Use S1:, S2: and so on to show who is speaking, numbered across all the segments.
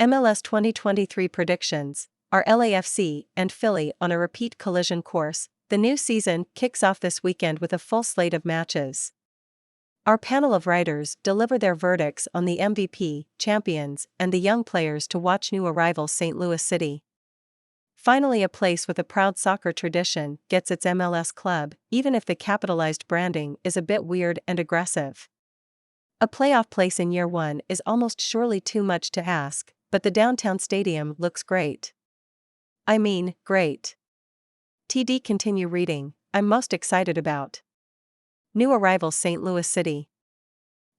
S1: MLS 2023 predictions. Are LAFC and Philly on a repeat collision course? The new season kicks off this weekend with a full slate of matches. Our panel of writers deliver their verdicts on the MVP, champions, and the young players to watch new arrival St. Louis City. Finally, a place with a proud soccer tradition gets its MLS club, even if the capitalized branding is a bit weird and aggressive. A playoff place in year one is almost surely too much to ask, but the downtown stadium looks great. I mean, great. TD continue reading. I'm most excited about. New arrival St. Louis City.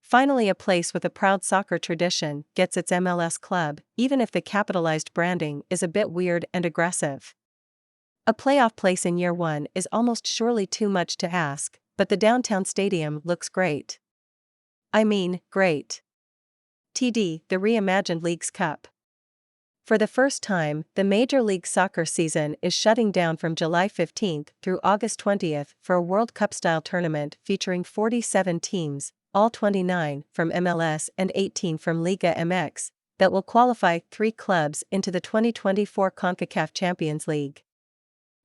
S1: Finally, a place with a proud soccer tradition gets its MLS club, even if the capitalized branding is a bit weird and aggressive. A playoff place in year one is almost surely too much to ask, but the downtown stadium looks great. I mean, great. TD, the reimagined Leagues Cup. For the first time, the Major League Soccer season is shutting down from July 15th through August 20th for a World Cup-style tournament featuring 47 teams, all 29 from MLS and 18 from Liga MX, that will qualify 3 clubs into the 2024 CONCACAF Champions League.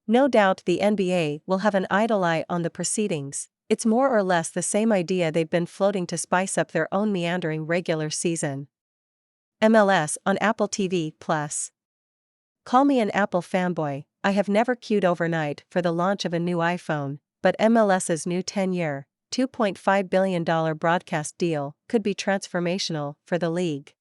S1: No doubt the NBA will have an idle eye on the proceedings. It's more or less the same idea they've been floating to spice up their own meandering regular season. MLS on Apple TV+. Call me an Apple fanboy, I have never queued overnight for the launch of a new iPhone, but MLS's new 10-year, $2.5 billion broadcast deal could be transformational for the league.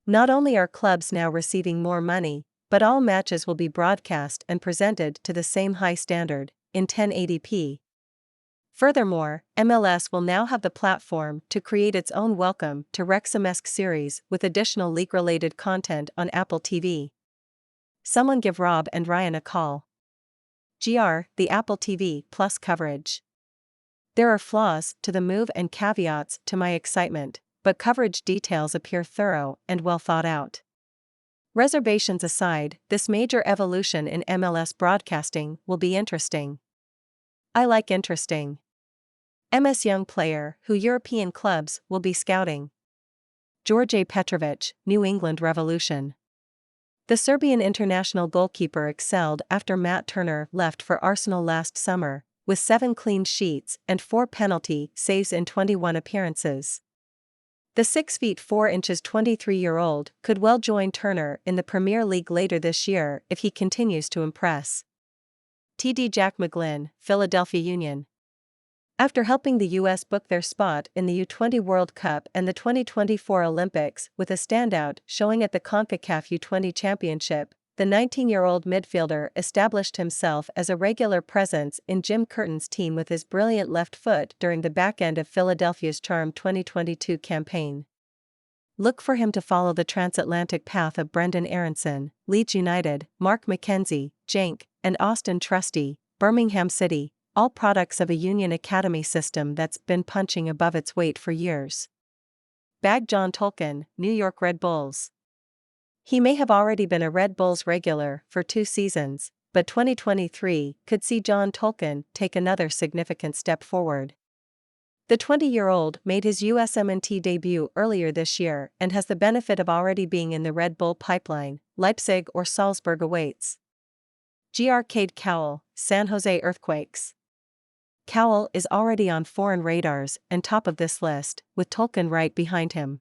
S1: Not only are clubs now receiving more money, but all matches will be broadcast and presented to the same high standard, in 1080p. Furthermore, MLS will now have the platform to create its own Welcome to Wrexham-esque series with additional league-related content on Apple TV. Someone give Rob and Ryan a call. The Apple TV Plus coverage. There are flaws to the move and caveats to my excitement, but coverage details appear thorough and well thought out. Reservations aside, this major evolution in MLS broadcasting will be interesting. I like interesting. MS young player who European clubs will be scouting. Djordje Petrovic, New England Revolution. The Serbian international goalkeeper excelled after Matt Turner left for Arsenal last summer, with 7 clean sheets and 4 penalty saves in 21 appearances. The 6 feet 4 inches 23-year-old could well join Turner in the Premier League later this year if he continues to impress. TD Jack McGlynn, Philadelphia Union. After helping the U.S. book their spot in the U20 World Cup and the 2024 Olympics with a standout showing at the CONCACAF U20 Championship, the 19-year-old midfielder established himself as a regular presence in Jim Curtin's team with his brilliant left foot during the back end of Philadelphia's charmed 2022 campaign. Look for him to follow the transatlantic path of Brendan Aronson, Leeds United, Mark McKenzie, Genk, and Austin Trusty, Birmingham City, all products of a Union Academy system that's been punching above its weight for years. Bag John Tolkin, New York Red Bulls. He may have already been a Red Bulls regular for 2 seasons, but 2023 could see John Tolkin take another significant step forward. The 20-year-old made his USMNT debut earlier this year and has the benefit of already being in the Red Bull pipeline. Leipzig or Salzburg awaits. Cade Cowell, San Jose Earthquakes. Cowell is already on foreign radars and top of this list, with Tolkin right behind him.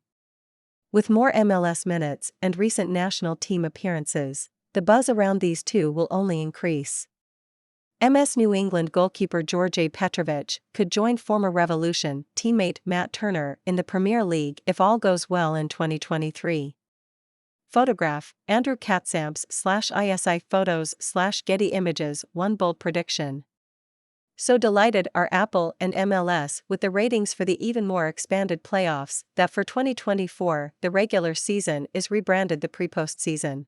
S1: With more MLS minutes and recent national team appearances, the buzz around these two will only increase. MS New England goalkeeper Djordje Petrovic could join former Revolution teammate Matt Turner in the Premier League if all goes well in 2023. Photograph, Andrew Katsamps /ISI Photos /Getty Images. One bold prediction. So delighted are Apple and MLS with the ratings for the even more expanded playoffs that for 2024 the regular season is rebranded the pre-postseason.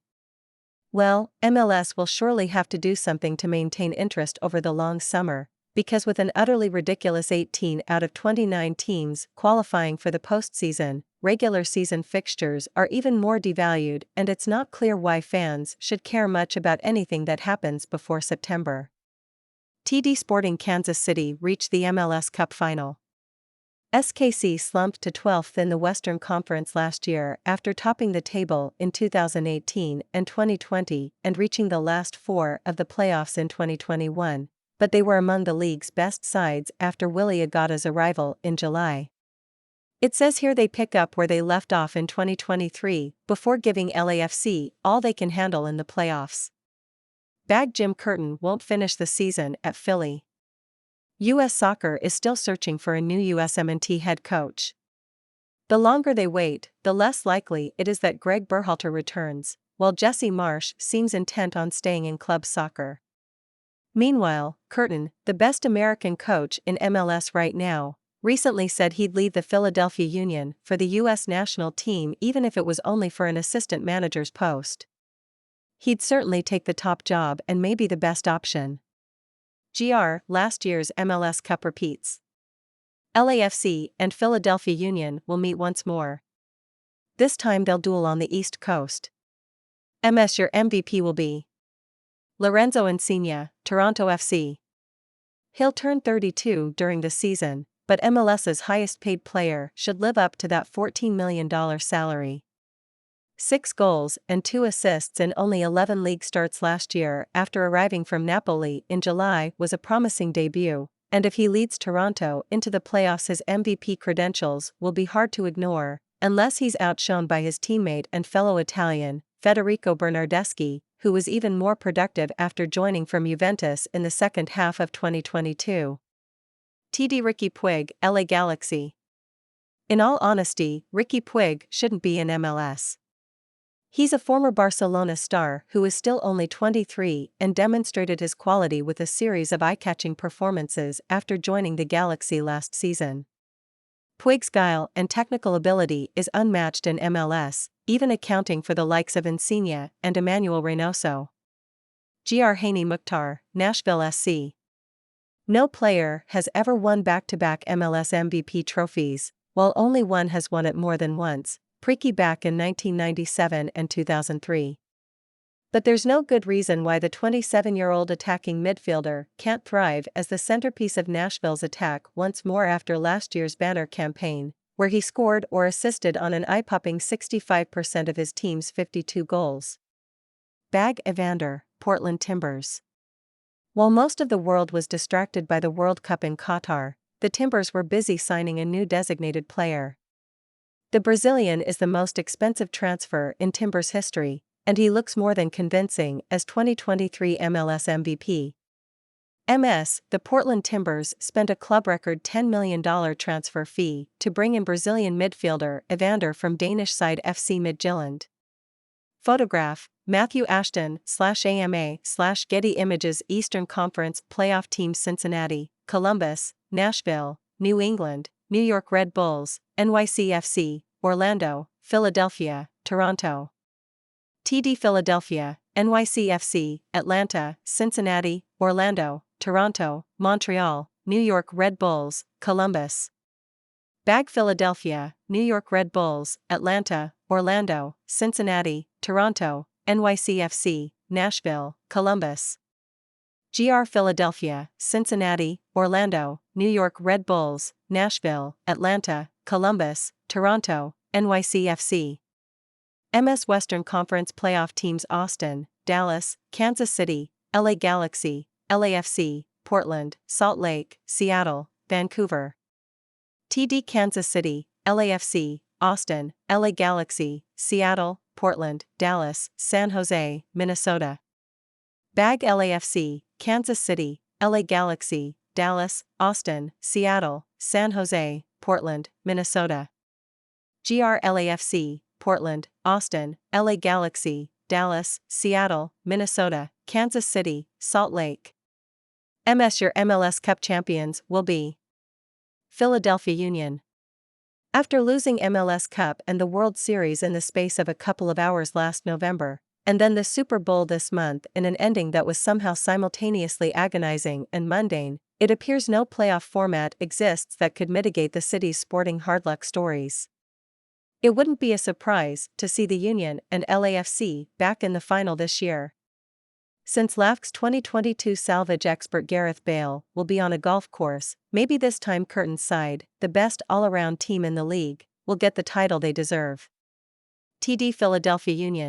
S1: Well, MLS will surely have to do something to maintain interest over the long summer, because with an utterly ridiculous 18 out of 29 teams qualifying for the postseason, regular season fixtures are even more devalued and it's not clear why fans should care much about anything that happens before September. TD Sporting Kansas City reached the MLS Cup final. SKC slumped to 12th in the Western Conference last year after topping the table in 2018 and 2020 and reaching the last four of the playoffs in 2021, but they were among the league's best sides after Willie Agada's arrival in July. It says here they pick up where they left off in 2023 before giving LAFC all they can handle in the playoffs. Bag Jim Curtin won't finish the season at Philly. U.S. Soccer is still searching for a new USMNT head coach. The longer they wait, the less likely it is that Greg Berhalter returns, while Jesse Marsch seems intent on staying in club soccer. Meanwhile, Curtin, the best American coach in MLS right now, recently said he'd leave the Philadelphia Union for the U.S. national team even if it was only for an assistant manager's post. He'd certainly take the top job and may be the best option. Last year's MLS Cup repeats. LAFC and Philadelphia Union will meet once more. This time they'll duel on the East Coast. Your MVP will be Lorenzo Insigne, Toronto FC. He'll turn 32 during the season, but MLS's highest-paid player should live up to that $14 million salary. 6 goals and 2 assists in only 11 league starts last year after arriving from Napoli in July was a promising debut, and if he leads Toronto into the playoffs his MVP credentials will be hard to ignore, unless he's outshone by his teammate and fellow Italian, Federico Bernardeschi, who was even more productive after joining from Juventus in the second half of 2022. TD Ricky Puig, LA Galaxy. In all honesty, Ricky Puig shouldn't be in MLS. He's a former Barcelona star who is still only 23 and demonstrated his quality with a series of eye-catching performances after joining the Galaxy last season. Puig's guile and technical ability is unmatched in MLS, even accounting for the likes of Insigne and Emmanuel Reynoso. Haney Mukhtar, Nashville SC. No player has ever won back-to-back MLS MVP trophies, while only one has won it more than once, Priki back in 1997 and 2003. But there's no good reason why the 27-year-old attacking midfielder can't thrive as the centerpiece of Nashville's attack once more after last year's banner campaign, where he scored or assisted on an eye-popping 65% of his team's 52 goals. Bag Evander, Portland Timbers. While most of the world was distracted by the World Cup in Qatar, the Timbers were busy signing a new designated player. The Brazilian is the most expensive transfer in Timbers history, and he looks more than convincing as 2023 MLS MVP. The Portland Timbers spent a club record $10 million transfer fee to bring in Brazilian midfielder Evander from Danish side FC Midtjylland. Photograph, Matthew Ashton/AMA/Getty Images. Eastern Conference Playoff teams: Cincinnati, Columbus, Nashville, New England, New York Red Bulls, NYCFC, Orlando, Philadelphia, Toronto. TD Philadelphia, NYCFC, Atlanta, Cincinnati, Orlando, Toronto, Montreal, New York Red Bulls, Columbus. Bag Philadelphia, New York Red Bulls, Atlanta, Orlando, Cincinnati, Toronto, NYCFC, Nashville, Columbus. Philadelphia, Cincinnati, Orlando, New York Red Bulls, Nashville, Atlanta, Columbus, Toronto, NYCFC. MS Western Conference Playoff teams: Austin, Dallas, Kansas City, LA Galaxy, LAFC, Portland, Salt Lake, Seattle, Vancouver. TD Kansas City, LAFC, Austin, LA Galaxy, Seattle, Portland, Dallas, San Jose, Minnesota. Bag LAFC, Kansas City, LA Galaxy, Dallas, Austin, Seattle, San Jose, Portland, Minnesota. LAFC, Portland, Austin, LA Galaxy, Dallas, Seattle, Minnesota, Kansas City, Salt Lake. Your MLS Cup champions will be Philadelphia Union. After losing MLS Cup and the World Series in the space of a couple of hours last November, and then the Super Bowl this month in an ending that was somehow simultaneously agonizing and mundane, it appears no playoff format exists that could mitigate the city's sporting hard luck stories. It wouldn't be a surprise to see the Union and LAFC back in the final this year. Since LAFC's 2022 salvage expert Gareth Bale will be on a golf course, maybe this time curtains side, the best all-around team in the league, will get the title they deserve. TD Philadelphia Union.